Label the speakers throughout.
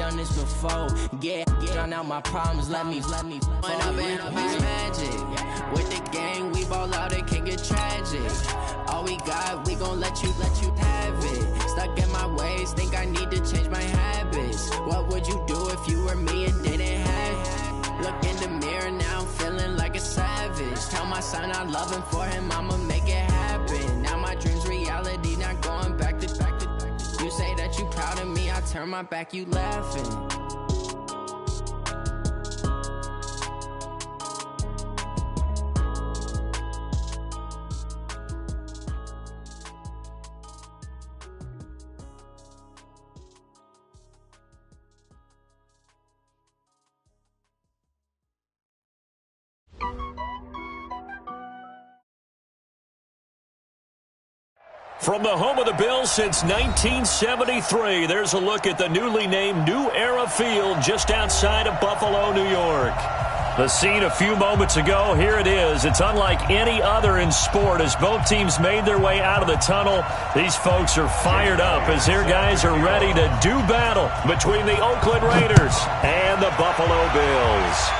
Speaker 1: done this before. Drown out my problems, let me. When I've been up is magic. With the gang, we ball out, it can get tragic. All we got, we gon' let you have it. Stuck in my ways, think I need to change my habits. What would you do if you were me and didn't have it? Look in the mirror, now I'm feeling like a savage. Tell my son I love him, for him I'ma make it happen. Now my dream's reality, not going back to. You say that you proud of me, I turn my back, you laughing.
Speaker 2: From the home of the Bills since 1973, there's a look at the newly named New Era Field just outside of Buffalo, New York. The scene a few moments ago, here it is. It's unlike any other in sport as both teams made their way out of the tunnel. These folks are fired up as their guys are ready to do battle between the Oakland Raiders and the Buffalo Bills.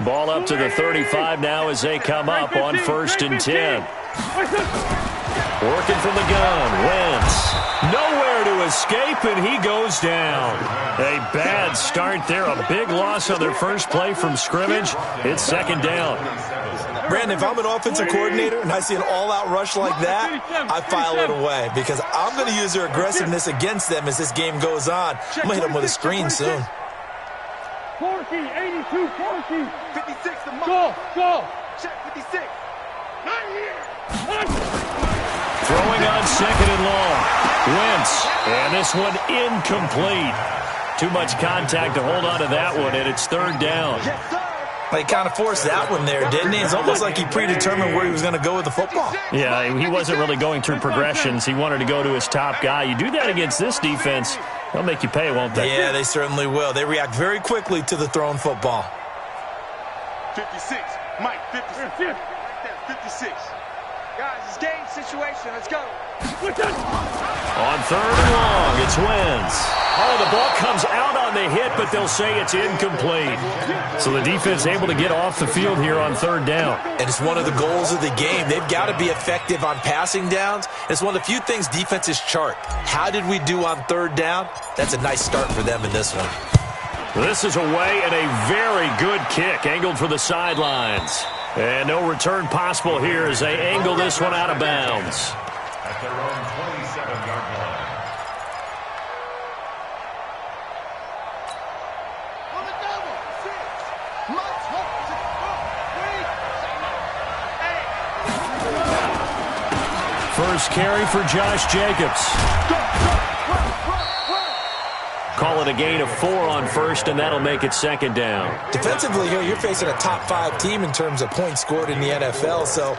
Speaker 2: Ball up to the 35 now as they come up on 1st and 10. Working from the gun. Wentz. Nowhere to escape, and he goes down. A bad start there. A big loss on their first play from scrimmage. It's 2nd down.
Speaker 3: Brandon, if I'm an offensive coordinator and I see an all-out rush like that, I file it away because I'm going to use their aggressiveness against them as this game goes on. I'm going to hit them with a screen soon.
Speaker 4: 40, 82, 40. 56, go. Check 56. Not here.
Speaker 2: Throwing on 2nd and long. Wentz. And this one incomplete. Too much contact to hold on to that one, and it's 3rd down.
Speaker 4: Yes, sir.
Speaker 3: He kind of forced that one there, didn't he? It's almost like he predetermined where he was going to go with the football.
Speaker 2: Yeah, he wasn't really going through progressions. He wanted to go to his top guy. You do that against this defense, they'll make you pay, won't they?
Speaker 3: Yeah, they certainly will. They react very quickly to the thrown football.
Speaker 4: 56. Mike, 56. Right there, 56. Guys, it's game situation. Let's go.
Speaker 2: On 3rd and long, it's Wentz. Oh, the ball comes out on the hit, but they'll say it's incomplete. So the defense able to get off the field here on 3rd down.
Speaker 3: And it's one of the goals of the game. They've got to be effective on passing downs. It's one of the few things defenses chart. How did we do on 3rd down? That's a nice start for them in this one.
Speaker 2: This is away and a very good kick, angled for the sidelines. And no return possible here as they angle this one out of bounds.
Speaker 5: At their own 27-yard line.
Speaker 2: First carry for Josh Jacobs. Call it a gain of 4 on 1st, and that'll make it 2nd down.
Speaker 3: Defensively here, you're facing a top 5 team in terms of points scored in the NFL. So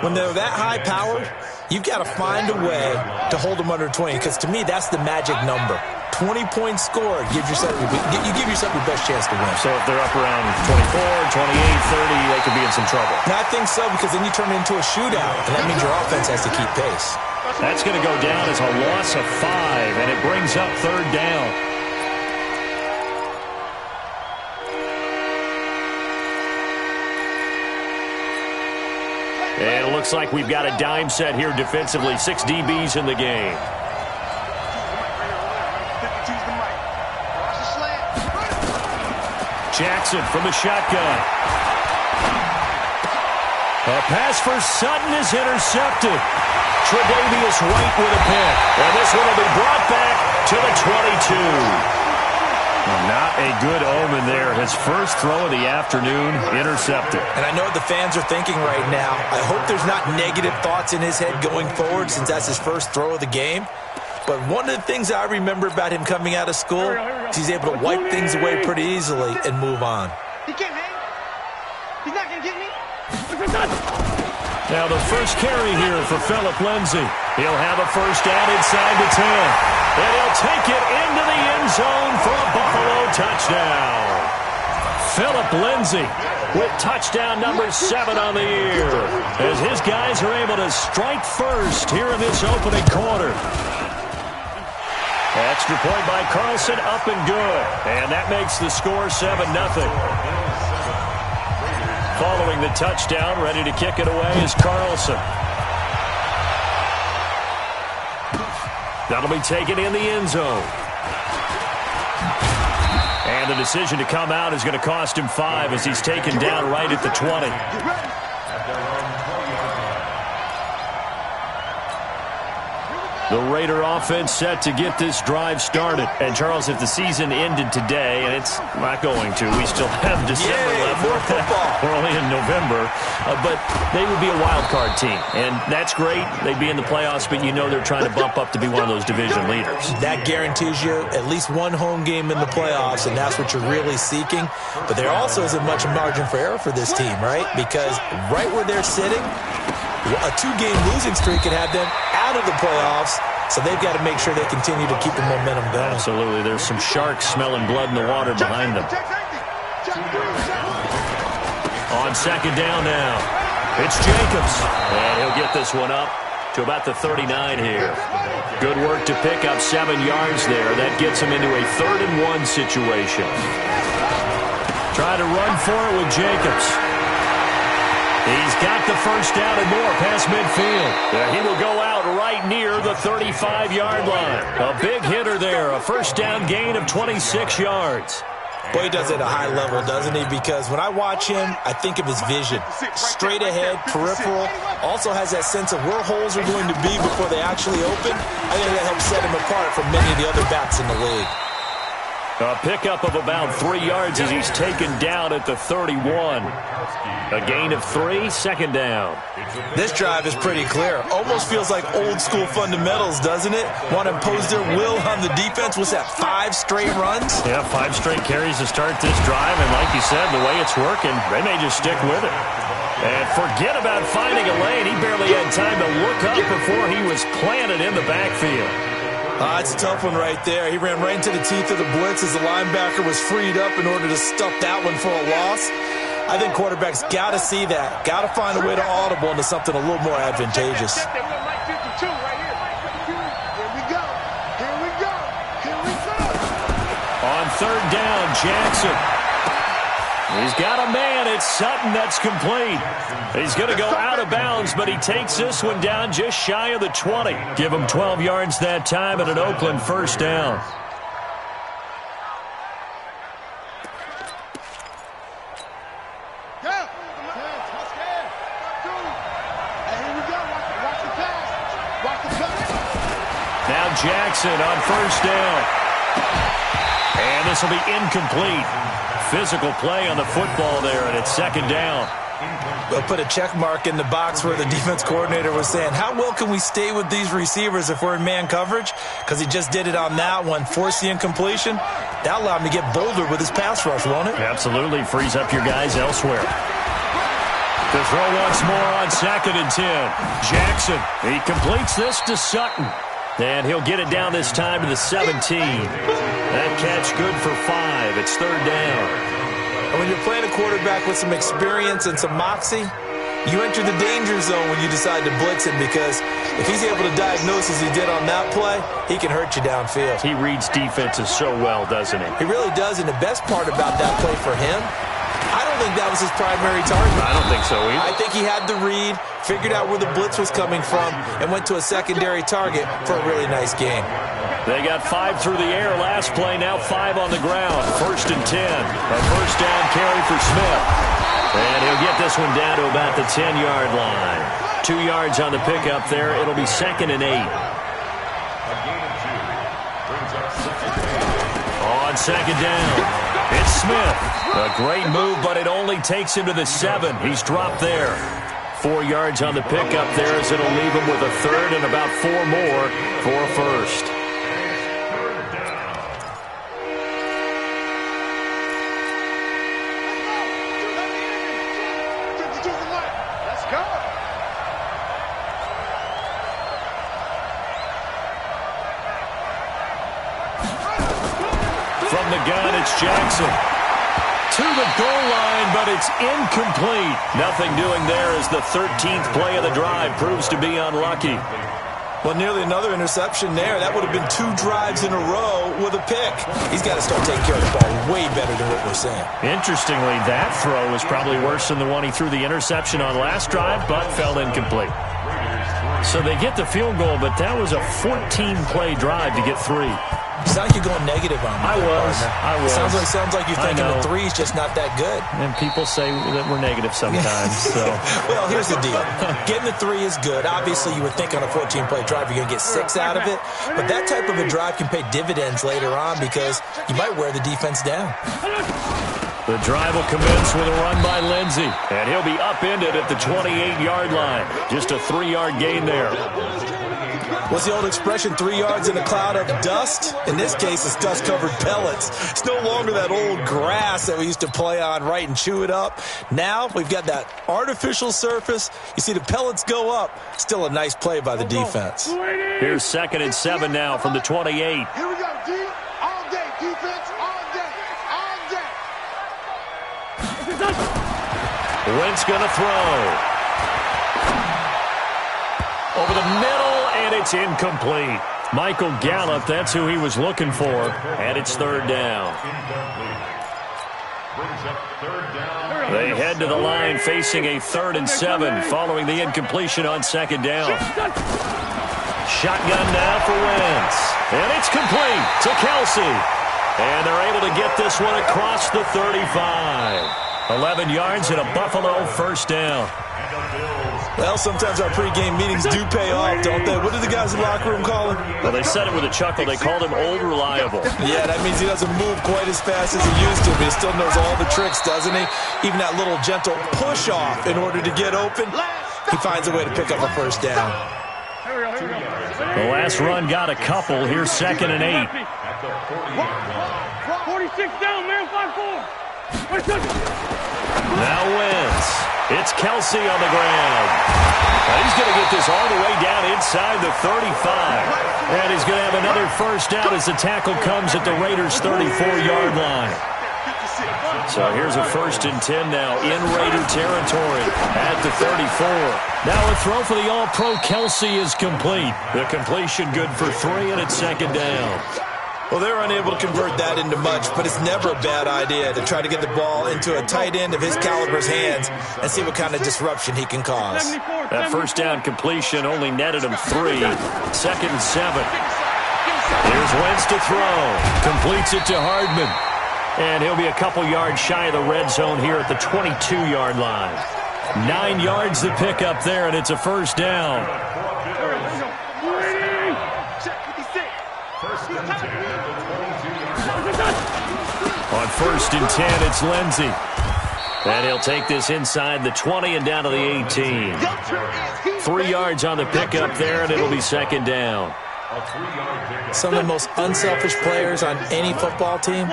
Speaker 3: when they're that high powered, you've got to find a way to hold them under 20, because to me, that's the magic number. 20 points scored, you give yourself your best chance to win.
Speaker 2: So if they're up around 24, 28, 30, they could be in some trouble.
Speaker 3: And I think so, because then you turn it into a shootout, and that means your offense has to keep pace.
Speaker 2: That's going to go down as a loss of 5, and it brings up 3rd down. And it looks like we've got a dime set here defensively. 6 DBs in the game. Jackson from the shotgun. A pass for Sutton is intercepted. Tre'Davious White with a pick. And this one will be brought back to the 22. Not a good omen there. His first throw of the afternoon intercepted.
Speaker 3: And I know what the fans are thinking right now. I hope there's not negative thoughts in his head going forward since that's his first throw of the game. But one of the things I remember about him coming out of school is he's able to wipe things away pretty easily and move on.
Speaker 4: He can't hang. He's not going to get me.
Speaker 2: Now the first carry here for Phillip Lindsay. He'll have a first down inside the 10. And he'll take it into the end zone for a Buffalo touchdown. Phillip Lindsay with touchdown number 7 on the year as his guys are able to strike first here in this opening quarter. Extra point by Carlson, up and good. And that makes the score 7-0. Following the touchdown, ready to kick it away is Carlson. That'll be taken in the end zone. And the decision to come out is going to cost him 5 as he's taken down right at the 20. The Raider offense set to get this drive started. And, Charles, if the season ended today, and it's not going to, we still have December left.
Speaker 3: More football.
Speaker 2: We're only in November. But they would be a wild card team. And that's great. They'd be in the playoffs, but you know they're trying to bump up to be one of those division leaders.
Speaker 3: That guarantees you at least one home game in the playoffs, and that's what you're really seeking. But there also isn't much margin for error for this team, right? Because right where they're sitting, a 2-game losing streak could have them out of the playoffs, so they've got to make sure they continue to keep the momentum going.
Speaker 2: Absolutely. There's some sharks smelling blood in the water behind them. On second down now, it's Jacobs. And he'll get this one up to about the 39 here. Good work to pick up 7 yards there. That gets him into a 3rd-and-1 situation. Try to run for it with Jacobs. He's got the first down and more past midfield. He will go out right near the 35-yard line. A big hitter there, a first down gain of 26 yards.
Speaker 3: Boy, he does it at a high level, doesn't he? Because when I watch him, I think of his vision. Straight ahead, peripheral. Also has that sense of where holes are going to be before they actually open. I think that helps set him apart from many of the other backs in the league.
Speaker 2: A pickup of about 3 yards as he's taken down at the 31. A gain of 3, second down.
Speaker 3: This drive is pretty clear. Almost feels like old school fundamentals, doesn't it? Want to impose their will on the defense. What's that, 5 straight runs?
Speaker 2: Yeah, 5 straight carries to start this drive. And like you said, the way it's working, they may just stick with it. And forget about finding a lane. He barely had time to look up before he was planted in the backfield.
Speaker 3: It's a tough one right there. He ran right into the teeth of the blitz as the linebacker was freed up in order to stuff that one for a loss. I think quarterbacks got to see that. Got to find a way to audible into something a little more advantageous.
Speaker 2: On third down, Jackson. He's got a man. It's Sutton that's complete. He's going to go out of bounds, but he takes this one down just shy of the 20. Give him 12 yards that time and an Oakland first down. Now Jackson on first down. And this will be incomplete. Physical play on the football there, and it's second down.
Speaker 3: They'll put a check mark in the box where the defense coordinator was saying, how well can we stay with these receivers if we're in man coverage? Because he just did it on that one, forced the incompletion. That allowed him to get bolder with his pass rush, won't it?
Speaker 2: Absolutely. Frees up your guys elsewhere. To throw once more on 2nd and 10. Jackson, he completes this to Sutton. And he'll get it down this time to the 17. That catch good for 5. It's third down.
Speaker 3: And when you're playing a quarterback with some experience and some moxie, you enter the danger zone when you decide to blitz him, because if he's able to diagnose as he did on that play, he can hurt you downfield.
Speaker 2: He reads defenses so well, doesn't he?
Speaker 3: He really does, and the best part about that play for him, I don't think that was his primary target.
Speaker 2: I don't think so either.
Speaker 3: I think he had the read, figured out where the blitz was coming from, and went to a secondary target for a really nice gain.
Speaker 2: They got 5 through the air last play, now 5 on the ground. 1st and 10. A first down carry for Smith. And he'll get this one down to about the 10-yard line. 2 yards on the pickup there. It'll be 2nd and 8. On second down. It's Smith. A great move, but it only takes him to the 7. He's dropped there. 4 yards on the pickup there as it'll leave him with a third and about 4 more for a first.
Speaker 4: Let's go.
Speaker 2: From the gun, it's Jackson. To the goal line, but it's incomplete. Nothing doing there as the 13th play of the drive proves to be unlucky.
Speaker 3: Well, nearly another interception there. That would have been 2 drives in a row with a pick. He's got to start taking care of the ball way better than what we're saying.
Speaker 2: Interestingly, that throw was probably worse than the one he threw the interception on last drive, but fell incomplete. So they get the field goal, but that was a 14-play drive to get 3.
Speaker 3: You sound like you're going negative on me.
Speaker 2: I was.
Speaker 3: Sounds like you're thinking the 3's just not that good.
Speaker 2: And people say that we're negative sometimes. So.
Speaker 3: Well, here's the deal. Getting the 3 is good. Obviously, you would think on a 14-play drive you're going to get 6 out of it. But that type of a drive can pay dividends later on because you might wear the defense down.
Speaker 2: The drive will commence with a run by Lindsey. And he'll be upended at the 28-yard line. Just a 3-yard gain there.
Speaker 3: What's the old expression, 3 yards in a cloud of dust? In this case, it's dust-covered pellets. It's no longer that old grass that we used to play on, right, and chew it up. Now we've got that artificial surface. You see the pellets go up. Still a nice play by the defense.
Speaker 2: Here's 2nd and 7 now from the 28.
Speaker 4: Here we go, D. All day, defense, all day, all day.
Speaker 2: Wentz going to throw. Over the middle, and it's incomplete. Michael Gallup, that's who he was looking for, and it's 3rd down. They head to the line facing a 3rd and 7 following the incompletion on 2nd down. Shotgun now for Wentz, and it's complete to Kelsey. And they're able to get this one across the 35. 11 yards and a Buffalo first down.
Speaker 3: Well, sometimes our pregame meetings do pay off, don't they? What did the guys in the locker room call him?
Speaker 2: Well, they said it with a chuckle. They called him Old Reliable.
Speaker 3: Yeah, that means he doesn't move quite as fast as he used to, but he still knows all the tricks, doesn't he? Even that little gentle push-off in order to get open, he finds a way to pick up a first down.
Speaker 2: The last run got a couple. Here's 2nd and 8.
Speaker 4: 46 down, man, 5-4.
Speaker 2: Now Wentz. It's Kelsey on the ground. Now he's going to get this all the way down inside the 35. And he's going to have another first down as the tackle comes at the Raiders' 34-yard line. So here's a 1st and 10 now in Raider territory at the 34. Now a throw for the All-Pro Kelsey is complete. The completion good for 3, and it's 2nd down.
Speaker 3: Well, they're unable to convert that into much, but it's never a bad idea to try to get the ball into a tight end of his caliber's hands and see what kind of disruption he can cause.
Speaker 2: That first down completion only netted him 3. 2nd and 7. Here's Wentz to throw. Completes it to Hardman. And he'll be a couple yards shy of the red zone here at the 22-yard line. 9 yards to pick up there, and it's a first down. On 1st and 10, it's Lindsey. And he'll take this inside the 20 and down to the 18. 3 yards on the pickup there, and it'll be 2nd down.
Speaker 3: Some of the most unselfish players on any football team,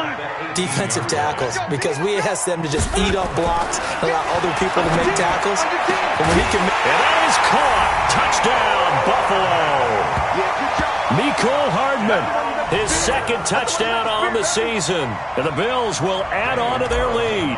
Speaker 3: defensive tackles, because we ask them to just eat up blocks, allow other people to make tackles. And when he can,
Speaker 2: and that is caught. Touchdown, Buffalo. Mecole Hardman. His 2nd touchdown on the season. And the Bills will add on to their lead.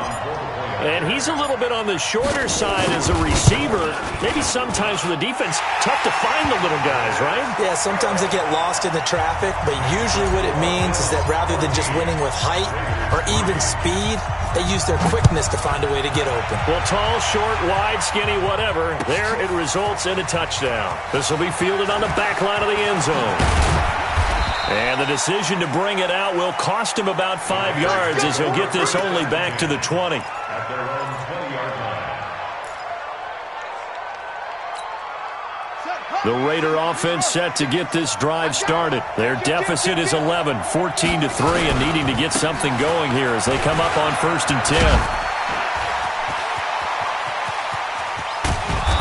Speaker 2: And he's a little bit on the shorter side as a receiver. Maybe sometimes for the defense, tough to find the little guys, right?
Speaker 3: Yeah, sometimes they get lost in the traffic, but usually what it means is that rather than just winning with height or even speed, they use their quickness to find a way to get open.
Speaker 2: Well, tall, short, wide, skinny, whatever, there it results in a touchdown. This will be fielded on the back line of the end zone. And the decision to bring it out will cost him about 5 yards as he'll get this only back to the 20. The Raider offense set to get this drive started. Their deficit is 11, 14-3, and needing to get something going here as they come up on 1st and 10.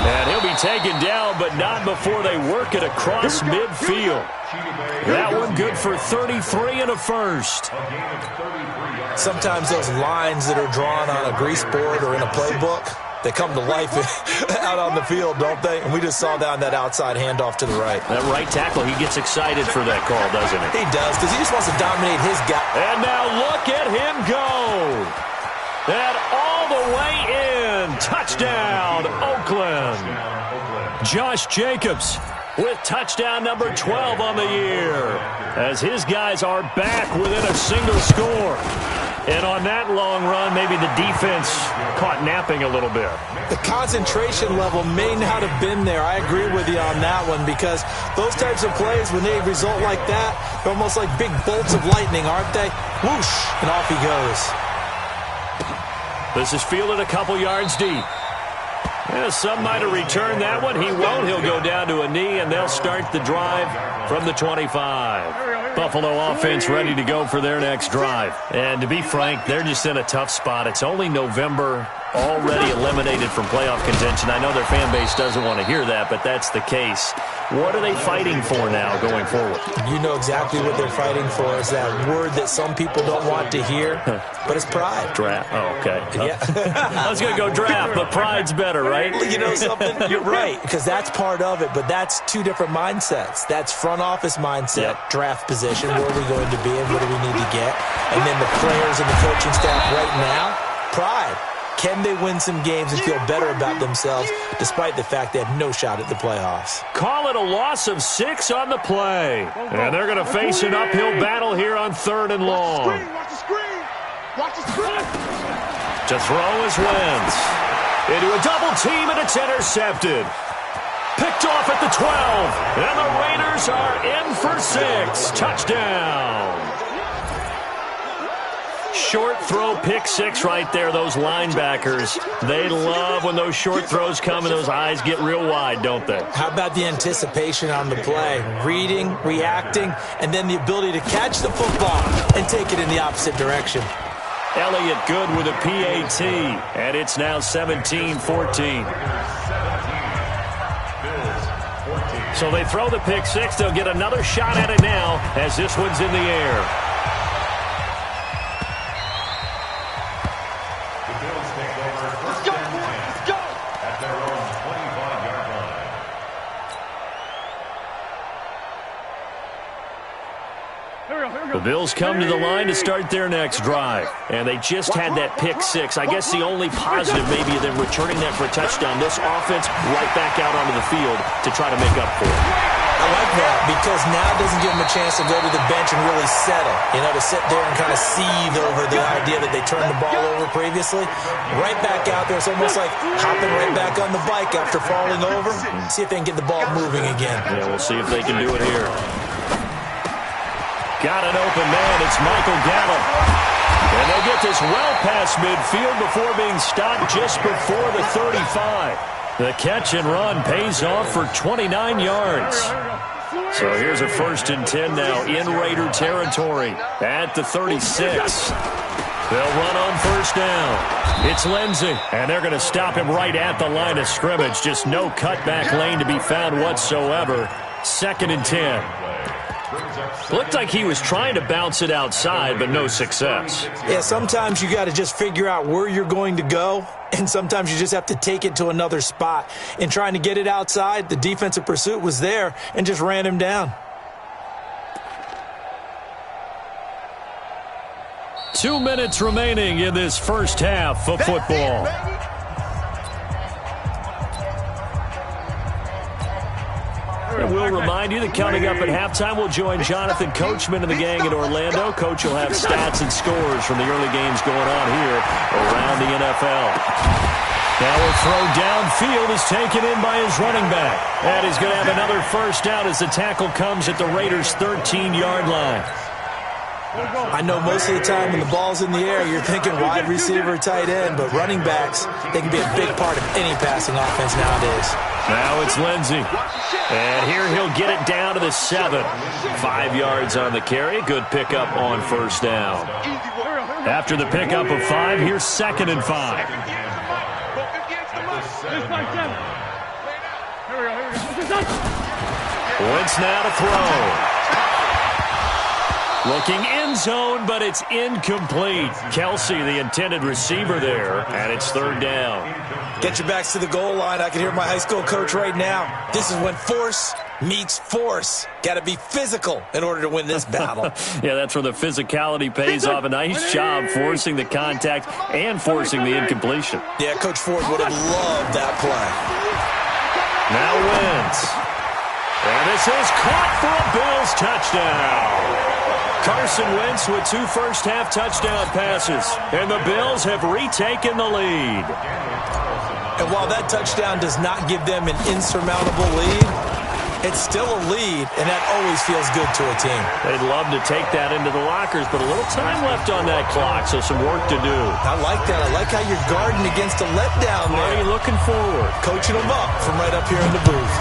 Speaker 2: And he'll be taken down, but not before they work it across midfield. That one good for 33 and a first.
Speaker 3: Sometimes those lines that are drawn on a grease board or in a playbook, they come to life out on the field, don't they? And we just saw down that outside handoff to the right.
Speaker 2: That right tackle, he gets excited for that call, doesn't he?
Speaker 3: He does, because he just wants to dominate his guy.
Speaker 2: And now look at him go. And all the way in. Touchdown, Oakland. Josh Jacobs with touchdown number 12 on the year, as his guys are back within a single score. And on that long run, maybe the defense caught napping a little bit.
Speaker 3: The concentration level may not have been there. I agree with you on that one, because those types of plays, when they result like that, they're almost like big bolts of lightning, aren't they? Whoosh, and off he goes.
Speaker 2: This is fielded a couple yards deep. Yeah, some might have returned that one. He won't. He'll go down to a knee, and they'll start the drive from the 25. Buffalo offense ready to go for their next drive. And to be frank, they're just in a tough spot. It's only November, already eliminated from playoff contention. I know their fan base doesn't want to hear that, but that's the case. What are they fighting for now going forward?
Speaker 3: You know exactly what they're fighting for. Is that word that some people don't want to hear, but it's pride.
Speaker 2: Draft. Oh, okay.
Speaker 3: Yeah.
Speaker 2: I was going to go draft, but pride's better, right?
Speaker 3: You know something? You're right, because that's part of it, but that's two different mindsets. That's front office mindset, draft position, where are we going to be and what do we need to get? And then the players and the coaching staff right now, pride. Can they win some games and feel better about themselves despite the fact they have no shot at the playoffs?
Speaker 2: Call it a loss of 6 on the play. And they're going to face an uphill battle here on 3rd and long.
Speaker 4: Watch the screen. Watch the screen.
Speaker 2: To throw is Wentz. Into a double team, and it's intercepted. Picked off at the 12. And the Raiders are in for 6. Touchdown. Short throw, pick 6 right there. Those linebackers, they love when those short throws come and those eyes get real wide, don't they?
Speaker 3: How about the anticipation on the play? Reading, reacting, and then the ability to catch the football and take it in the opposite direction.
Speaker 2: Elliott good with a PAT, and it's now 17-14. So they throw the pick 6. They'll get another shot at it now as this one's in the air. The Bills come to the line to start their next drive, and they just had that pick 6. I guess the only positive maybe of them returning that for a touchdown. This offense right back out onto the field to try to make up for it.
Speaker 3: I like that, because now it doesn't give them a chance to go to the bench and really settle, to sit there and kind of seethe over the idea that they turned the ball over previously. Right back out there, it's almost like hopping right back on the bike after falling over. See if they can get the ball moving again.
Speaker 2: Yeah, we'll see if they can do it here. Got an open man. It's Michael Gallup. And they'll get this well past midfield before being stopped just before the 35. The catch and run pays off for 29 yards. So here's a 1st and 10 now in Raider territory at the 36. They'll run on 1st down. It's Lindsey, and they're going to stop him right at the line of scrimmage. Just no cutback lane to be found whatsoever. 2nd and 10. Looked like he was trying to bounce it outside, but no success.
Speaker 3: Yeah, sometimes you got to just figure out where you're going to go, and sometimes you just have to take it to another spot. In trying to get it outside, the defensive pursuit was there and just ran him down.
Speaker 2: 2 minutes remaining in this first half of football. And we'll remind you that coming up at halftime, we'll join Jonathan Coachman and the gang in Orlando. Coach will have stats and scores from the early games going on here around the NFL. Now a throw downfield is taken in by his running back. And he's going to have another 1st down as the tackle comes at the Raiders' 13-yard line.
Speaker 3: I know most of the time when the ball's in the air, you're thinking wide receiver, tight end, but running backs, they can be a big part of any passing offense nowadays.
Speaker 2: Now it's Lindsey. And here he'll get it down to the 7. 5 yards on the carry. Good pickup on first down. After the pickup of 5, here's 2nd and 5. Wentz now to throw. Looking end zone, but it's incomplete. Kelsey, the intended receiver there, and it's 3rd down.
Speaker 3: Get your backs to the goal line. I can hear my high school coach right now. This is when force meets force. Got to be physical in order to win this battle.
Speaker 2: Yeah, that's where the physicality pays off. A nice job forcing the contact and forcing the incompletion.
Speaker 3: Yeah, Coach Ford would have loved that play.
Speaker 2: Now Wentz. And this is caught for a Bills touchdown. Carson Wentz with 2 first-half touchdown passes, and the Bills have retaken the lead.
Speaker 3: And while that touchdown does not give them an insurmountable lead, it's still a lead, and that always feels good to a team.
Speaker 2: They'd love to take that into the lockers, but a little time left on that clock, so some work to do.
Speaker 3: I like that. I like how you're guarding against a letdown there.
Speaker 2: Are you looking forward?
Speaker 3: Coaching them up from right up here in the booth.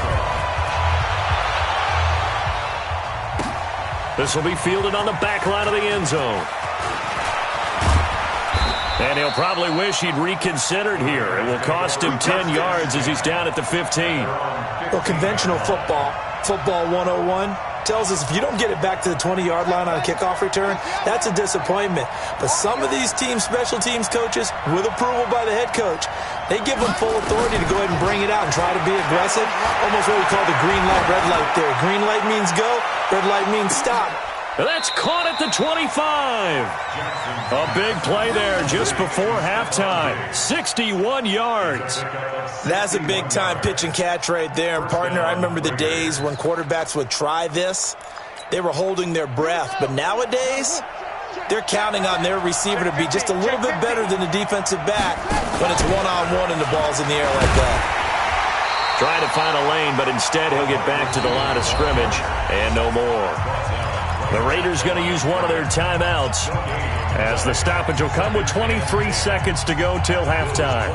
Speaker 2: This will be fielded on the back line of the end zone. And he'll probably wish he'd reconsidered here. It will cost him 10 yards as he's down at the 15.
Speaker 3: Well, conventional football 101, tells us if you don't get it back to the 20-yard line on a kickoff return, that's a disappointment. But some of these special teams coaches, with approval by the head coach, they give them full authority to go ahead and bring it out and try to be aggressive. Almost what we call the green light, red light theory. Green light means go, red light means stop.
Speaker 2: That's caught at the 25. A big play there just before halftime. 61 yards.
Speaker 3: That's a big-time pitch and catch right there. And, partner, I remember the days when quarterbacks would try this. They were holding their breath. But nowadays, they're counting on their receiver to be just a little bit better than the defensive back when it's one-on-one and the ball's in the air like that.
Speaker 2: Trying to find a lane, but instead he'll get back to the line of scrimmage and no more. The Raiders going to use one of their timeouts as the stoppage will come with 23 seconds to go till halftime.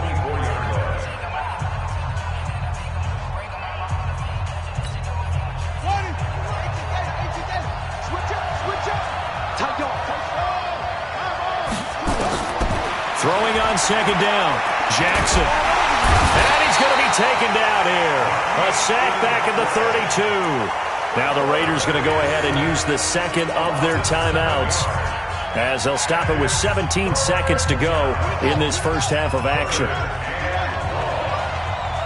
Speaker 2: Throwing on 2nd down, Jackson. And he's going to be taken down here. A sack back at the 32. Now the Raiders going to go ahead and use the 2nd of their timeouts as they'll stop it with 17 seconds to go in this first half of action.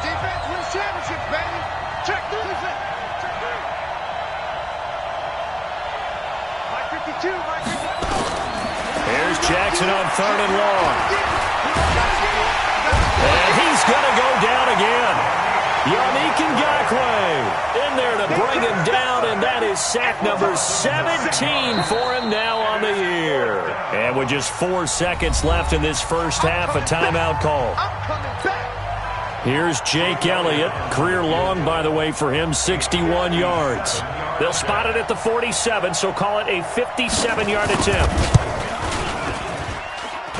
Speaker 4: Defense wins championships, baby. Check this. Mike 52, Mike 52.
Speaker 2: Here's Jackson on 3rd and long. And he's going to go down again. Yannick Ngakoue in there to bring him down, and that is sack number 17 for him now on the year. And with just 4 seconds left in this first half, a timeout call. Here's Jake Elliott, career long, by the way, for him, 61 yards. They'll spot it at the 47, so call it a 57-yard attempt.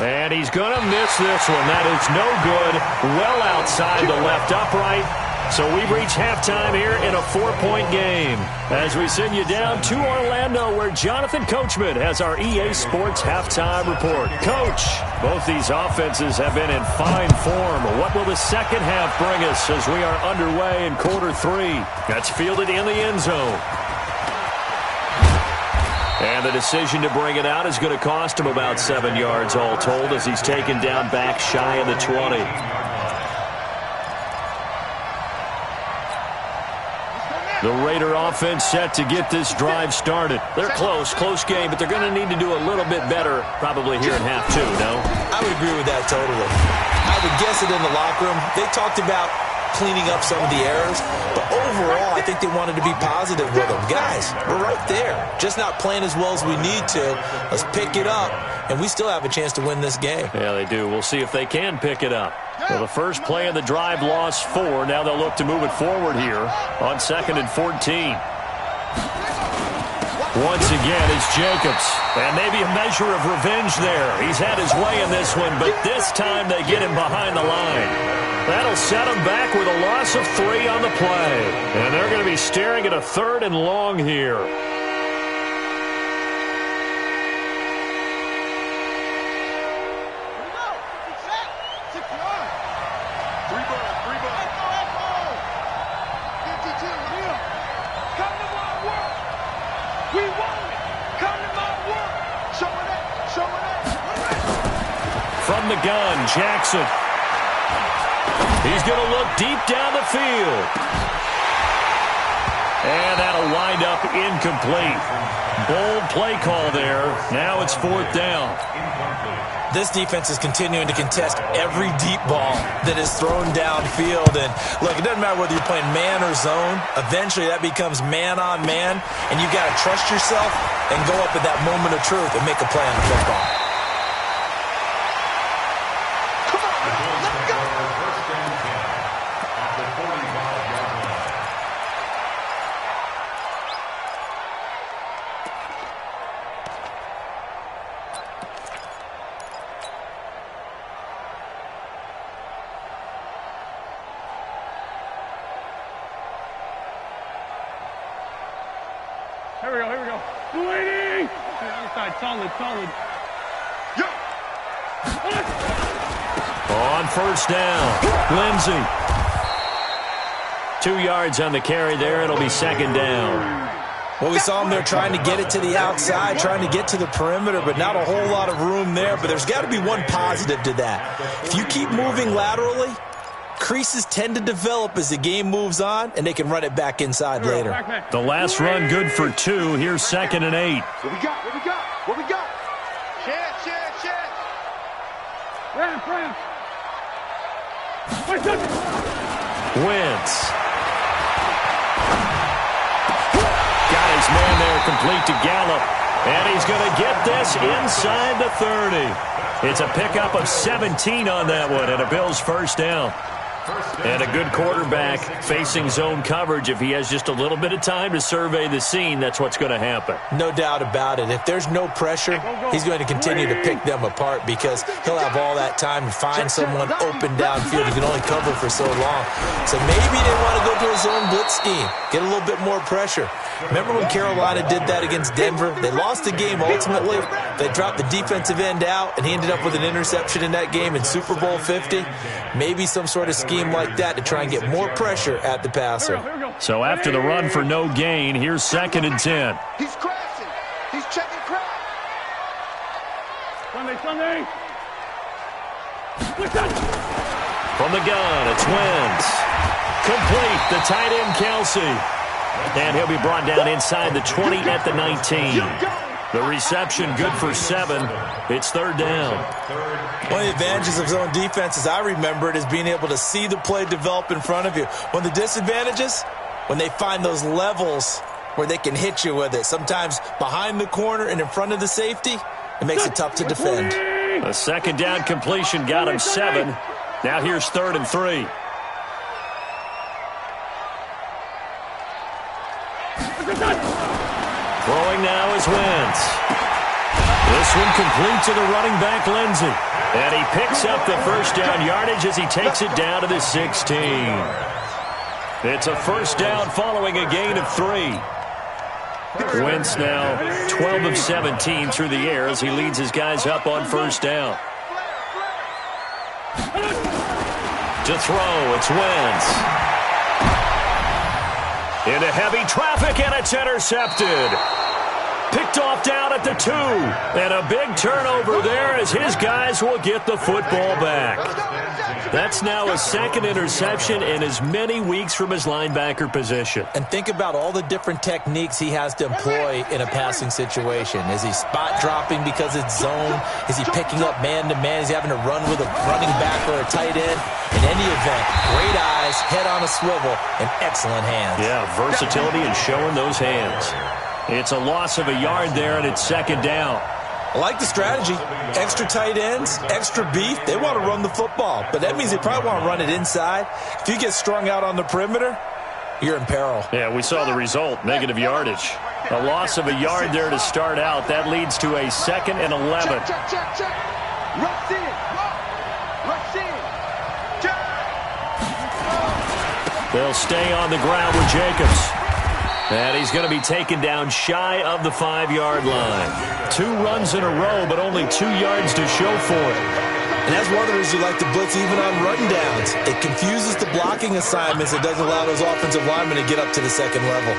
Speaker 2: And he's going to miss this one. That is no good. Well outside the left upright. So we've reached halftime here in a 4-point game as we send you down to Orlando where Jonathan Coachman has our EA Sports halftime report. Coach, both these offenses have been in fine form. What will the second half bring us as we are underway in quarter 3? That's fielded in the end zone. And the decision to bring it out is going to cost him about 7 yards all told as he's taken down back shy of the 20. The Raider offense set to get this drive started. They're close game, but they're going to need to do a little bit better probably here in half 2, no?
Speaker 3: I would agree with that totally. I would guess it in the locker room. They talked about cleaning up some of the errors, but overall, I think they wanted to be positive with them. Guys, we're right there. Just not playing as well as we need to. Let's pick it up, and we still have a chance to win this game.
Speaker 2: Yeah, they do. We'll see if they can pick it up. Well, the first play of the drive lost 4. Now they'll look to move it forward here on 2nd and 14. Once again, it's Jacobs. And maybe a measure of revenge there. He's had his way in this one, but this time they get him behind the line. That'll set him back with a loss of 3 on the play. And they're going to be staring at a 3rd and long here. From the gun, Jackson. He's going to look deep down the field. And that'll wind up incomplete. Bold play call there. Now it's 4th down.
Speaker 3: This defense is continuing to contest every deep ball that is thrown downfield. And, look, it doesn't matter whether you're playing man or zone. Eventually, that becomes man-on-man. And you've got to trust yourself and go up at that moment of truth and make a play on the football.
Speaker 6: Here we go. Waiting! Other side, solid.
Speaker 4: Yo!
Speaker 2: On 1st down, Lindsey. 2 yards on the carry there. It'll be 2nd down.
Speaker 3: Well, we saw him there trying to get it to the outside, trying to get to the perimeter, but not a whole lot of room there. But there's got to be one positive to that. If you keep moving laterally, creases tend to develop as the game moves on, and they can run it back inside later.
Speaker 2: The last run good for 2. Here's 2nd and 8.
Speaker 4: What we got? Chance.
Speaker 6: Ramp.
Speaker 2: Wentz. Got his man there complete to Gallup. And he's going to get this inside the 30. It's a pickup of 17 on that one and a Bills 1st down. And a good quarterback facing zone coverage. If he has just a little bit of time to survey the scene, that's what's going to happen.
Speaker 3: No doubt about it. If there's no pressure, he's going to continue to pick them apart because he'll have all that time to find someone open downfield. He can only cover for so long. So maybe they want to go to a zone blitz scheme, get a little bit more pressure. Remember when Carolina did that against Denver? They lost the game ultimately. They dropped the defensive end out, and he ended up with an interception in that game in Super Bowl 50. Maybe some sort of scheme like that to try and get more pressure at the passer.
Speaker 2: So after the run for no gain, here's 2nd and 10.
Speaker 4: He's crashing. He's checking crash.
Speaker 6: Sunday.
Speaker 2: From the gun, it's Wentz. Complete, the tight end, Kelsey. And he'll be brought down inside the 20 at the 19. The reception good for 7. It's 3rd down.
Speaker 3: One of the advantages of zone defense, as I remember it, is being able to see the play develop in front of you. One of the disadvantages, when they find those levels where they can hit you with it, sometimes behind the corner and in front of the safety, it makes it tough to defend.
Speaker 2: A 2nd down completion got him 7. Now here's 3rd and 3. Throwing now is Wentz. This one complete to the running back, Lindsey. And he picks up the 1st down yardage as he takes it down to the 16. It's a 1st down following a gain of 3. Wentz now 12 of 17 through the air as he leads his guys up on 1st down. To throw, it's Wentz. Into heavy traffic, and it's intercepted. Picked off down at the 2. And a big turnover there as his guys will get the football back. That's now a 2nd interception in as many weeks from his linebacker position.
Speaker 3: And think about all the different techniques he has to employ in a passing situation. Is he spot dropping because it's zone? Is he picking up man-to-man? Is he having to run with a running back or a tight end? In any event, great eyes, head on a swivel, and excellent hands.
Speaker 2: Yeah, versatility and showing those hands. It's a loss of a yard there, and it's 2nd down.
Speaker 3: I like the strategy. Extra tight ends, extra beef. They want to run the football, but that means they probably want to run it inside. If you get strung out on the perimeter, you're in peril.
Speaker 2: Yeah, we saw the result, negative yardage. A loss of a yard there to start out. That leads to a 2nd and 11.
Speaker 4: Check. Rush in.
Speaker 2: They'll stay on the ground with Jacobs. And he's going to be taken down shy of the 5-yard line. 2 runs in a row, but only 2 yards to show for it.
Speaker 3: And that's one of the reasons you like to blitz even on run downs. It confuses the blocking assignments. It doesn't allow those offensive linemen to get up to the 2nd level.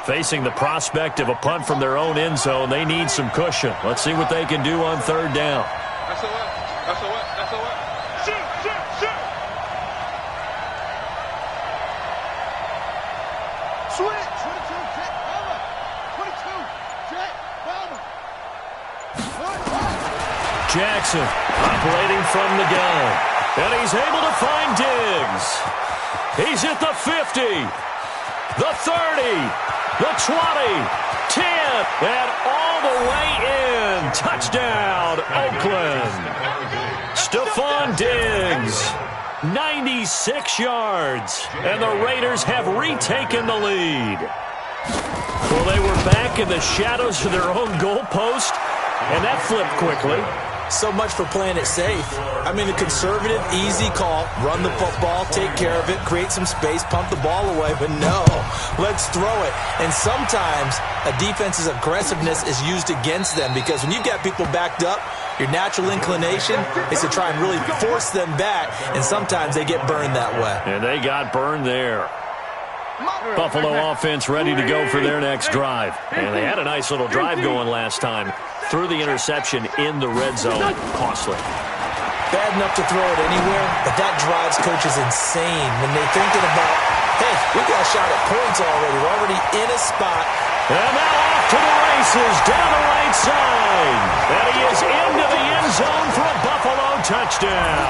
Speaker 2: Facing the prospect of a punt from their own end zone, they need some cushion. Let's see what they can do on 3rd down.
Speaker 4: That's a what? Shoot. Switch. 22, check, bomber. 22, check, bomber.
Speaker 2: Jackson operating from the gun. And he's able to find Diggs. He's at the 50, the 30, the 20, 10, and all the way in. Touchdown, Oakland. Stephon Diggs, 96 yards, and the Raiders have retaken the lead. Well, they were back in the shadows of their own goalpost, and that flipped quickly.
Speaker 3: So much for playing it safe. I mean, a conservative, easy call. Run the football, take care of it, create some space, pump the ball away. But no, let's throw it. And sometimes a defense's aggressiveness is used against them because when you've got people backed up, your natural inclination is to try and really force them back, and sometimes they get burned that way.
Speaker 2: And they got burned there. Buffalo offense ready to go for their next drive. And they had a nice little drive going last time. Threw the interception in the red zone. Costly.
Speaker 3: Bad enough to throw it anywhere, but that drives coaches insane when they're thinking about, hey, we got a shot at points already. We're already in a spot.
Speaker 2: And now off to the races down the right side. And he is into the end zone for a Buffalo touchdown.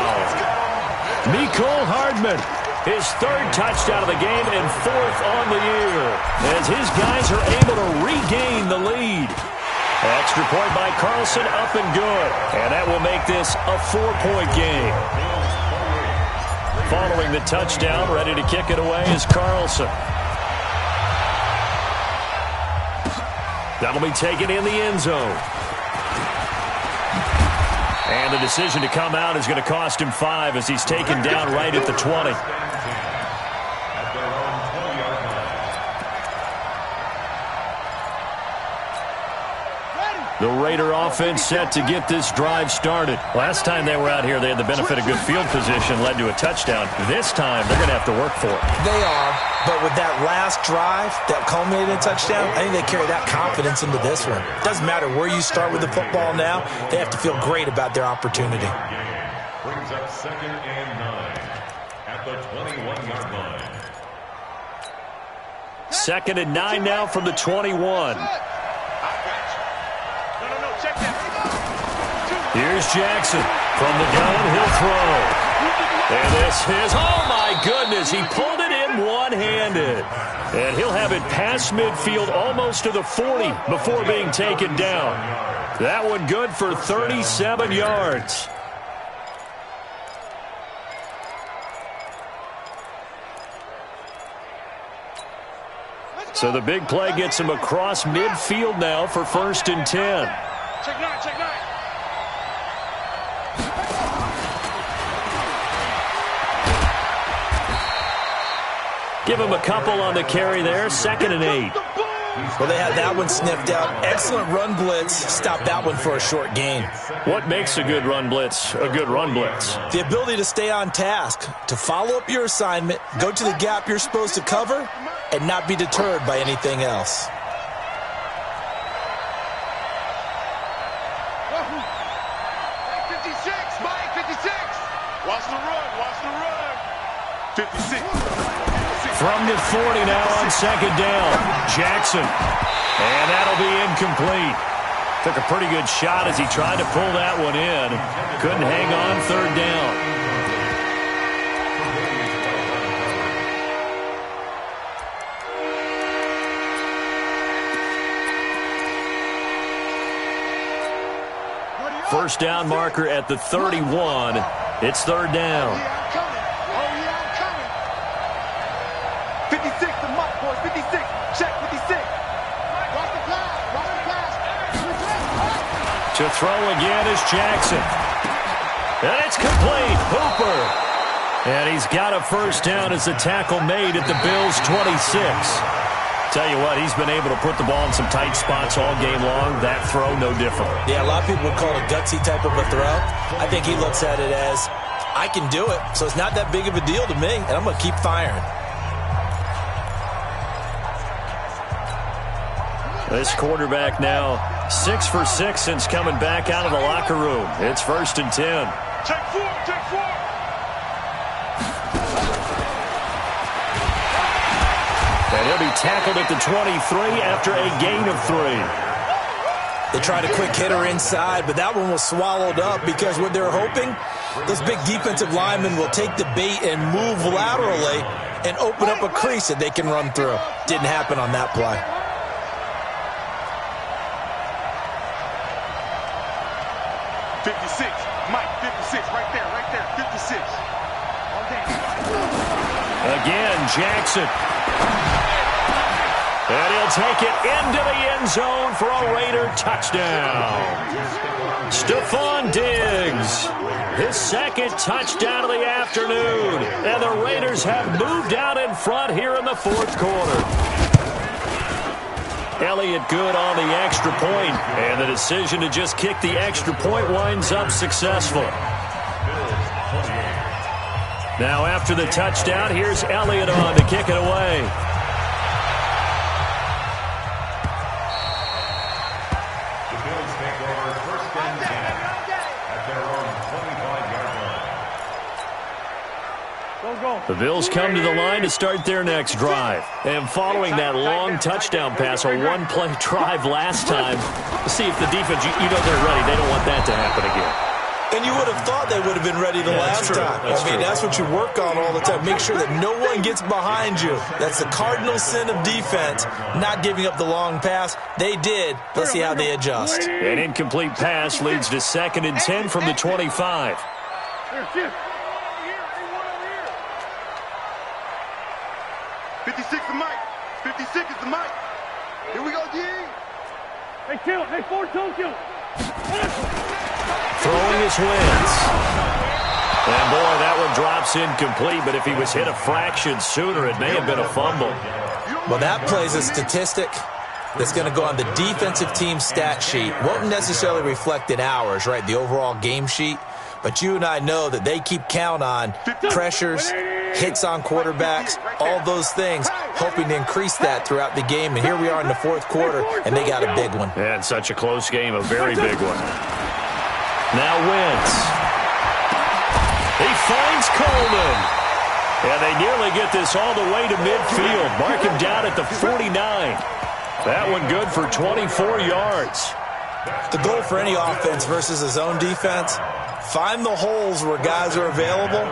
Speaker 2: Nicole Hardman, his 3rd touchdown of the game and 4th on the year, as his guys are able to regain the lead. Extra point by Carlson, up and good. And that will make this a 4-point game. Following the touchdown, ready to kick it away is Carlson. That'll be taken in the end zone. And the decision to come out is going to cost him 5 as he's taken down right at the 20. The Raider offense set to get this drive started. Last time they were out here, they had the benefit of good field position, led to a touchdown. This time, they're going to have to work for it.
Speaker 3: They are, but with that last drive that culminated in a touchdown, I think they carry that confidence into this one. It doesn't matter where you start with the football now. They have to feel great about their opportunity.
Speaker 5: Brings up 2nd and 9 at the 21-yard line.
Speaker 2: 2nd and 9 now from the 21. Here's Jackson. From the gun, he'll throw. And this is, oh my goodness, he pulled it in one-handed. And he'll have it past midfield almost to the 40 before being taken down. That one good for 37 yards. So the big play gets him across midfield now for 1st and 10.
Speaker 4: Check 9, check 9.
Speaker 2: Give him a couple on the carry there. 2nd and 8.
Speaker 3: Well, they had that one sniffed out. Excellent run blitz. Stop that one for a short gain.
Speaker 2: What makes a good run blitz a good run blitz?
Speaker 3: The ability to stay on task, to follow up your assignment, go to the gap you're supposed to cover, and not be deterred by anything else.
Speaker 4: Mike, 56. Watch the run. 56.
Speaker 2: From the 40 now on 2nd down. Jackson. And that'll be incomplete. Took a pretty good shot as he tried to pull that one in. Couldn't hang on 3rd down. First down marker at the 31. It's third down.
Speaker 4: Oh, yeah, I'm coming. 56 to Mike, boys. 56. Check 56. Watch the pass. Watch the pass.
Speaker 2: To throw again is Jackson. And it's complete. Hooper. And he's got a first down as the tackle made at the Bills' 26. Tell you what, he's been able to put the ball in some tight spots all game long. That throw, no different.
Speaker 3: Yeah, a lot of people would call it a gutsy type of a throw. I think he looks at it as, I can do it, so it's not that big of a deal to me, and I'm going to keep firing.
Speaker 2: This quarterback now 6 for 6 since coming back out of the locker room. It's 1st and 10.
Speaker 4: Take 4. Take 4.
Speaker 2: And he'll be tackled at the 23 after a gain of 3.
Speaker 3: They tried a quick hitter inside, but that one was swallowed up because what they're hoping, those big defensive linemen will take the bait and move laterally and open up a crease that they can run through. Didn't happen on that play.
Speaker 4: Mike, 56, right there, 56.
Speaker 2: Again, Jackson. And he'll take it into the end zone for a Raider touchdown. Stephon Diggs, his second touchdown of the afternoon. And the Raiders have moved out in front here in the fourth quarter. Elliott good on the extra point, and the decision to just kick the extra point winds up successful. Now after the touchdown, here's Elliott on to kick it away.
Speaker 5: The Bills take over 1st and 10 at their own 25-yard line.
Speaker 2: The Bills come to the line to start their next drive. And following that long touchdown pass, a one-play drive last time, see if the defense, you know they're ready. They don't want that to happen again.
Speaker 3: And you would have thought they would have been ready the last time. That's what you work on all the time. Make sure that no one gets behind you. That's the cardinal sin of defense, not giving up the long pass. They did. Let's see how they adjust.
Speaker 2: An incomplete pass leads to 2nd and 10 from the 25.
Speaker 4: 56 to Mike. 56 is the Mike. Here we go, D.
Speaker 6: Hey, kill. Hey, 4 Tokyo.
Speaker 2: Throwing his wins. And boy, that one drops incomplete, but if he was hit a fraction sooner, it may have been a fumble.
Speaker 3: Well, that plays a statistic that's going to go on the defensive team stat sheet. Won't necessarily reflect in ours, right, the overall game sheet. But you and I know that they keep count on pressures, hits on quarterbacks, all those things, hoping to increase that throughout the game. And here we are in the fourth quarter, and they got a big one.
Speaker 2: And such a close game, a very big one. Now Wentz. He finds Coleman. And they nearly get this all the way to midfield. Mark him down at the 49. That one good for 24 yards.
Speaker 3: The goal for any offense versus his own defense, find the holes where guys are available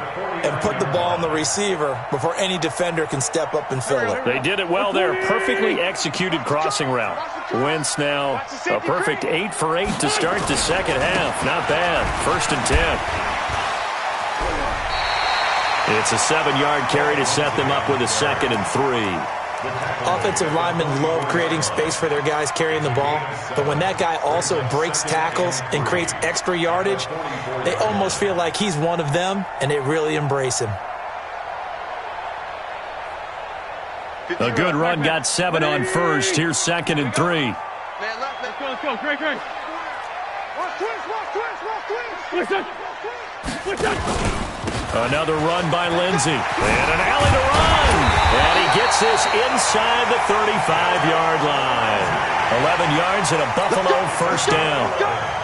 Speaker 3: and put the ball on the receiver before any defender can step up and fill it.
Speaker 2: They did it well there. Perfectly executed crossing route. Wentz now a perfect 8 for 8 to start the second half. Not bad. 1st and 10. It's a 7-yard carry to set them up with a 2nd and 3.
Speaker 3: Offensive linemen love creating space for their guys carrying the ball, but when that guy also breaks tackles and creates extra yardage, they almost feel like he's one of them, and they really embrace him.
Speaker 2: A good run, got 7 on first. Here's 2nd and 3.
Speaker 6: Let's go. Great.
Speaker 4: Watch twist.
Speaker 2: Another run by Lindsey. And an alley to run. And he gets this inside the 35-yard line. 11 yards and a Buffalo first down.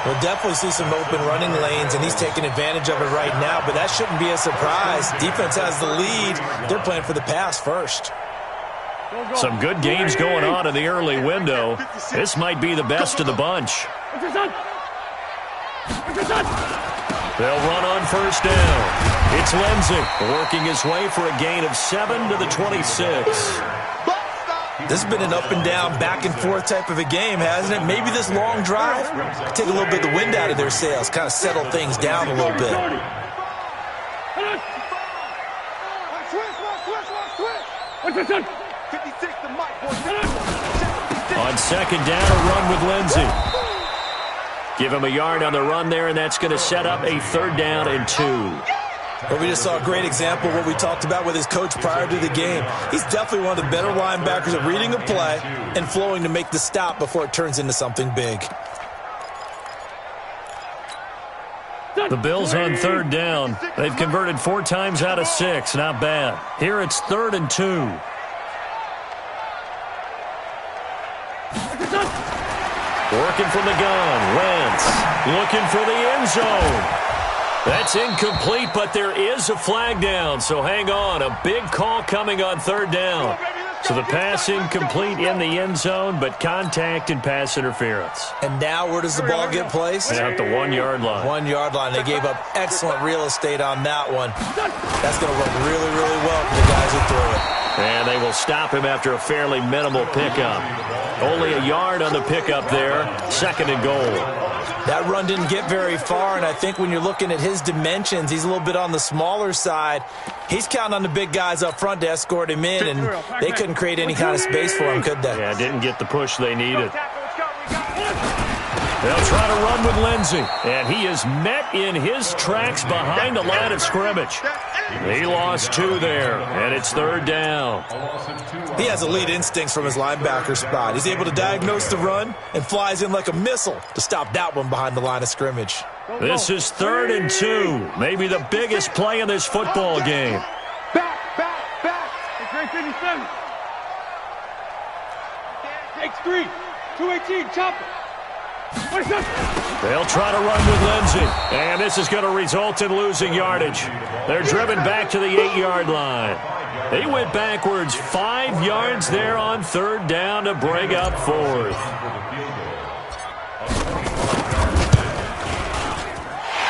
Speaker 3: We'll definitely see some open running lanes, and he's taking advantage of it right now, but that shouldn't be a surprise. Defense has the lead. They're playing for the pass first.
Speaker 2: Some good games going on in the early window. This might be the best of the bunch. They'll run on first down. It's Lindsey working his way for a gain of 7 to the 26.
Speaker 3: This has been an up and down, back and forth type of a game, hasn't it? Maybe this long drive could take a little bit of the wind out of their sails, kind of settle things down a little bit.
Speaker 6: What's this one?
Speaker 4: 56 to Mike, boy.
Speaker 2: On second down, a run with Lindsey. Give him a yard on the run there, and that's going to set up a 3rd down and 2.
Speaker 3: Well, we just saw a great example of what we talked about with his coach prior to the game. He's definitely one of the better linebackers at reading a play and flowing to make the stop before it turns into something big.
Speaker 2: The Bills on 3rd down. They've converted 4 times out of 6. Not bad. Here it's 3rd and 2. Working from the gun. Wentz looking for the end zone. That's incomplete, but there is a flag down, so hang on. A big call coming on 3rd down. So the pass incomplete in the end zone, but contact and pass interference.
Speaker 3: And now where does the ball get placed?
Speaker 2: At the 1-yard line.
Speaker 3: 1-yard line. They gave up excellent real estate on that one. That's going to work really, really well for the guys who threw it.
Speaker 2: And they will stop him after a fairly minimal pickup. Only a yard on the pickup there. 2nd and goal.
Speaker 3: That run didn't get very far, and I think when you're looking at his dimensions, he's a little bit on the smaller side. He's counting on the big guys up front to escort him in, and they couldn't create any kind of space for him, could they?
Speaker 2: Yeah, didn't get the push they needed. They'll try to run with Lindsey, and he is met in his tracks behind the line of scrimmage. He lost 2 there, and it's 3rd down.
Speaker 3: He has elite instincts from his linebacker spot. He's able to diagnose the run and flies in like a missile to stop that one behind the line of scrimmage.
Speaker 2: This is 3rd and 2, maybe the biggest play in this football game.
Speaker 4: Back.
Speaker 6: It's right 57. X3. 218. Chopper. What's this?
Speaker 2: They'll try to run with Lindsey, and this is going to result in losing yardage. They're driven back to the 8-yard line. They went backwards 5 yards there on 3rd down to break up 4th.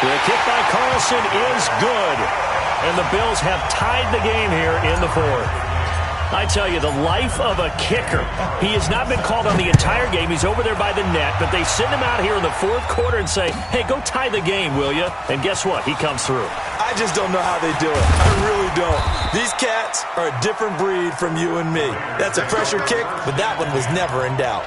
Speaker 2: The kick by Carlson is good, and the Bills have tied the game here in the 4th. I tell you, the life of a kicker. He has not been called on the entire game. He's over there by the net, but they send him out here in the 4th quarter and say, hey, go tie the game, will you? And guess what? He comes through.
Speaker 3: I just don't know how they do it. I really don't. These cats are a different breed from you and me. That's a pressure kick, but that one was never in doubt.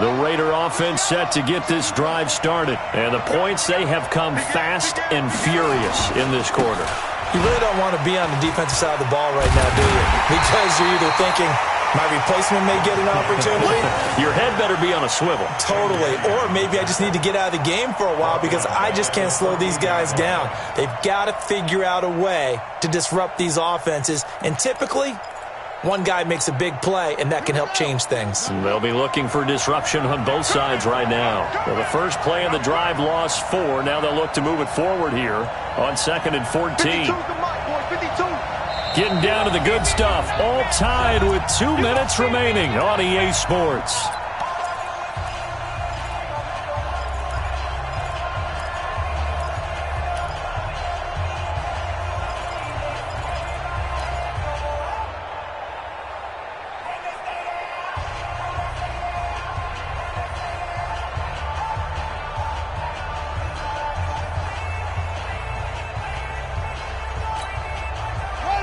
Speaker 2: The Raider offense set to get this drive started. And the points, they have come fast and furious in this quarter.
Speaker 3: You really don't want to be on the defensive side of the ball right now, do you? Because you're either thinking, my replacement may get an opportunity.
Speaker 2: Your head better be on a swivel.
Speaker 3: Totally. Or maybe I just need to get out of the game for a while because I just can't slow these guys down. They've got to figure out a way to disrupt these offenses. And typically, one guy makes a big play, and that can help change things.
Speaker 2: They'll be looking for disruption on both sides right now. Well, the first play of the drive lost 4. Now they'll look to move it forward here on 2nd and 14. Getting down to the good stuff. All tied with 2 minutes remaining on EA Sports.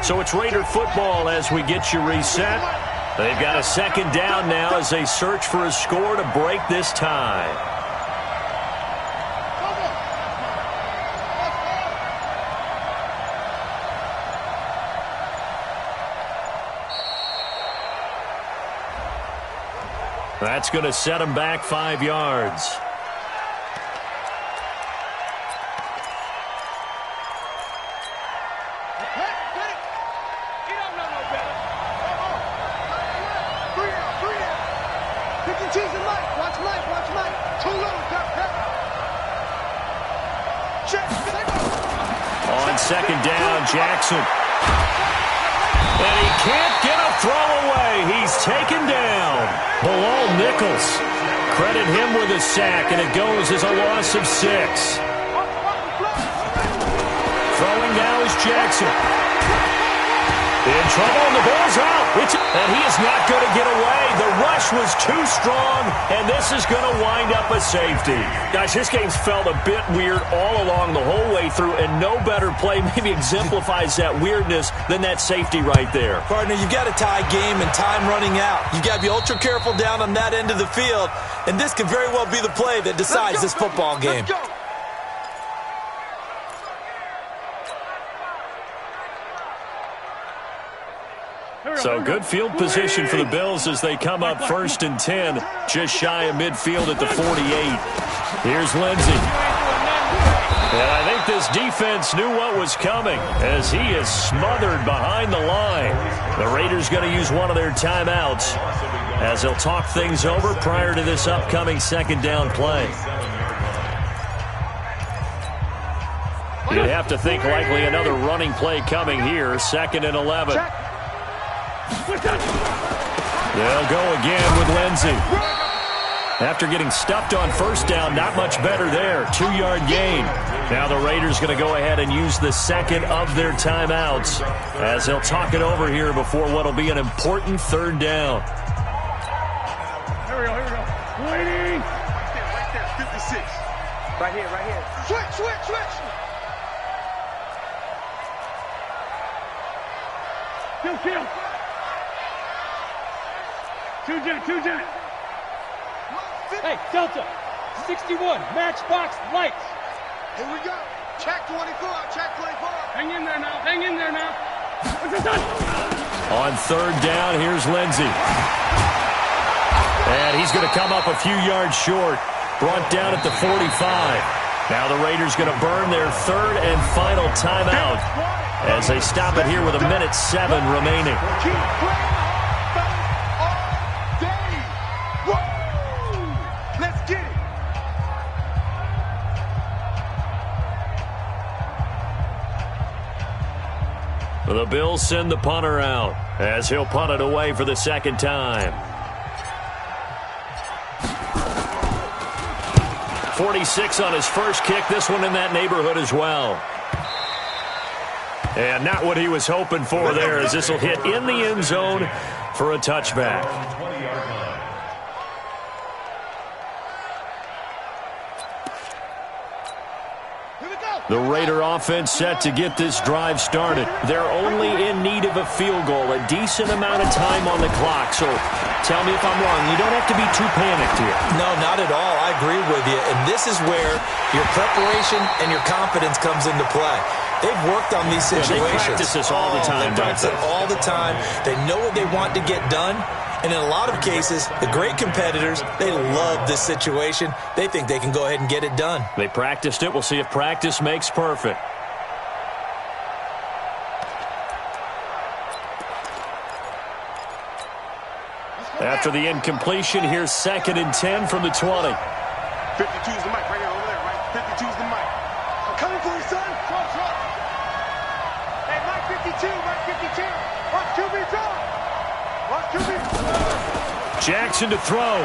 Speaker 2: So it's Raider football as we get you reset. They've got a 2nd down now as they search for a score to break this tie. That's going to set them back 5 yards. On 2nd down, Jackson. And he can't get a throw away. He's taken down. Bilal Nichols. Credit him with a sack, and it goes as a loss of 6. Throwing now is Jackson. In trouble, and the ball's out. And he is not going to get away. The rush was too strong, and this is going to wind up a safety. Guys, this game's felt a bit weird all along the whole way through, and no better play maybe exemplifies that weirdness than that safety right there.
Speaker 3: Partner, you've got a tie game and time running out. You've got to be ultra careful down on that end of the field, and this could very well be the play that decides this football game.
Speaker 2: So good field position for the Bills as they come up 1st and 10, just shy of midfield at the 48. Here's Lindsey. And I think this defense knew what was coming as he is smothered behind the line. The Raiders going to use one of their timeouts as they'll talk things over prior to this upcoming second down play. You'd have to think likely another running play coming here, 2nd and 11. They'll go again with Lindsey. After getting stuffed on 1st down, not much better there. 2-yard gain. Now the Raiders going to go ahead and use the 2nd of their timeouts as they'll talk it over here before what will be an important 3rd down.
Speaker 6: Here we go. Waiting.
Speaker 4: Right there, 56. Right here. Switch.
Speaker 6: Kill. Two jet.
Speaker 7: Hey, Delta, 61, matchbox lights.
Speaker 4: Here we go. Check 24.
Speaker 6: Hang in there now. What's it done?
Speaker 2: On 3rd down, here's Lindsey. And he's going to come up a few yards short. Brought down at the 45. Now the Raiders going to burn their 3rd and final timeout as they stop it here with 1:07 remaining.
Speaker 4: Keep playing all day. Woo! Let's get it.
Speaker 2: The Bills send the punter out as he'll punt it away for the 2nd time. 46 on his first kick. This one in that neighborhood as well. And not what he was hoping for there as this will hit in the end zone for a touchback. The Raider offense set to get this drive started. They're only in need of a field goal, a decent amount of time on the clock. So tell me if I'm wrong. You don't have to be too panicked here.
Speaker 3: No, not at all. I agree with you. And this is where your preparation and your confidence comes into play. They've worked on these situations.
Speaker 2: They practice this all the time.
Speaker 3: They practice it all the time. They know what they want to get done. And in a lot of cases, the great competitors, they love this situation. They think they can go ahead and get it done.
Speaker 2: They practiced it. We'll see if practice makes perfect. After the incompletion, here's 2nd and 10 from the 20.
Speaker 4: 52's the mic right here over there, right? 52's the mic. I'm coming for you, son. Hey, Mike 52. Watch QB draw.
Speaker 2: Jackson to throw.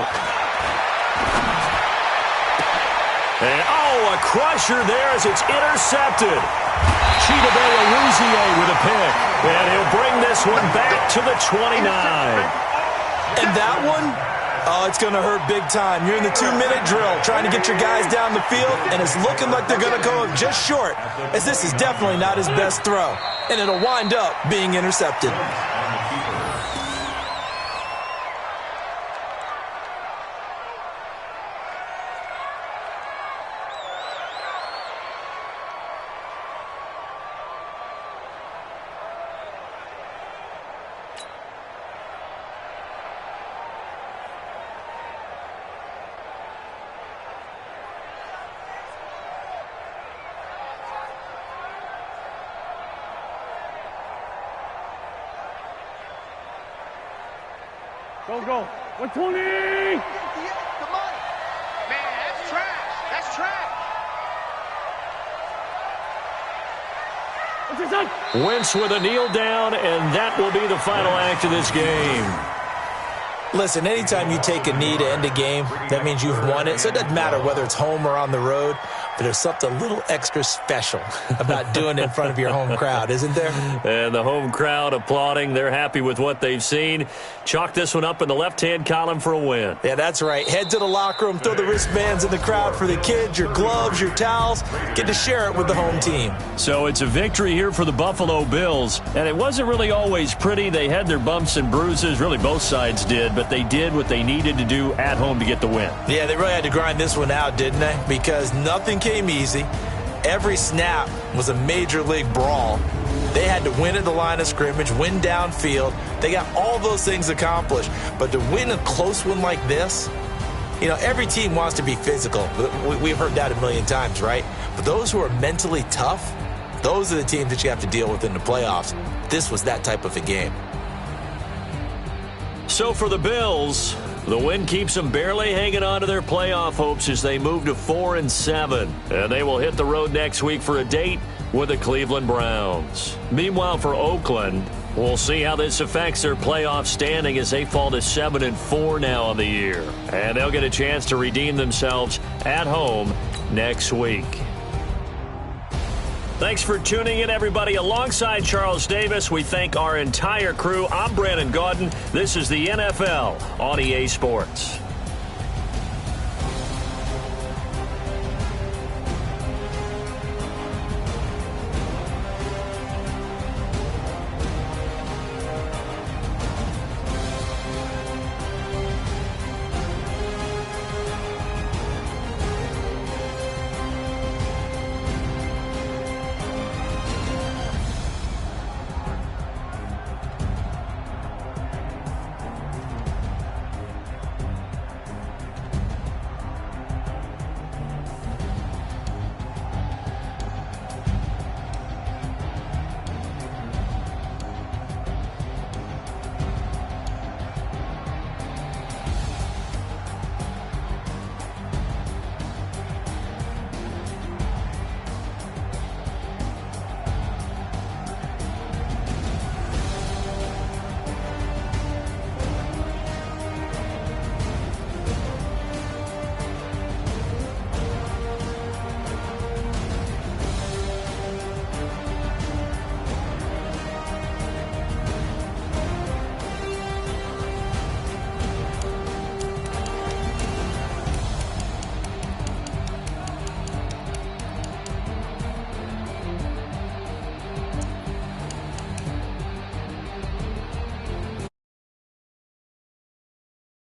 Speaker 2: And, a crusher there as it's intercepted. Chidobe Awuzie with a pick. And he'll bring this one back to the 29.
Speaker 3: And that one, it's going to hurt big time. You're in the 2-minute drill trying to get your guys down the field, and it's looking like they're going to go just short, as this is definitely not his best throw. And it'll wind up being intercepted.
Speaker 6: Go. 120!
Speaker 4: Man, that's trash.
Speaker 6: What's it done?
Speaker 2: Wentz with a kneel down, and that will be the final act of this game.
Speaker 3: Listen, anytime you take a knee to end a game, that means you've won it. So it doesn't matter whether it's home or on the road. But there's something a little extra special about doing it in front of your home crowd, isn't there?
Speaker 2: And the home crowd applauding. They're happy with what they've seen. Chalk this one up in the left-hand column for a win.
Speaker 3: Yeah, that's right. Head to the locker room, throw the wristbands in the crowd for the kids, your gloves, your towels. Get to share it with the home team.
Speaker 2: So it's a victory here for the Buffalo Bills. And it wasn't really always pretty. They had their bumps and bruises. Really, both sides did. But they did what they needed to do at home to get the win.
Speaker 3: Yeah, they really had to grind this one out, didn't they? Because nothing came easy. Every snap was a major league brawl. They had to win at the line of scrimmage, win downfield. They got all those things accomplished. But to win a close one like this, you know, every team wants to be physical. We've heard that a million times, right? But those who are mentally tough, those are the teams that you have to deal with in the playoffs. This was that type of a game.
Speaker 2: So for the Bills, the win keeps them barely hanging on to their playoff hopes as they move to 4-7. And they will hit the road next week for a date with the Cleveland Browns. Meanwhile, for Oakland, we'll see how this affects their playoff standing as they fall to 7-4 now on the year. And they'll get a chance to redeem themselves at home next week. Thanks for tuning in, everybody. Alongside Charles Davis, we thank our entire crew. I'm Brandon Gaudin. This is the NFL on EA Sports.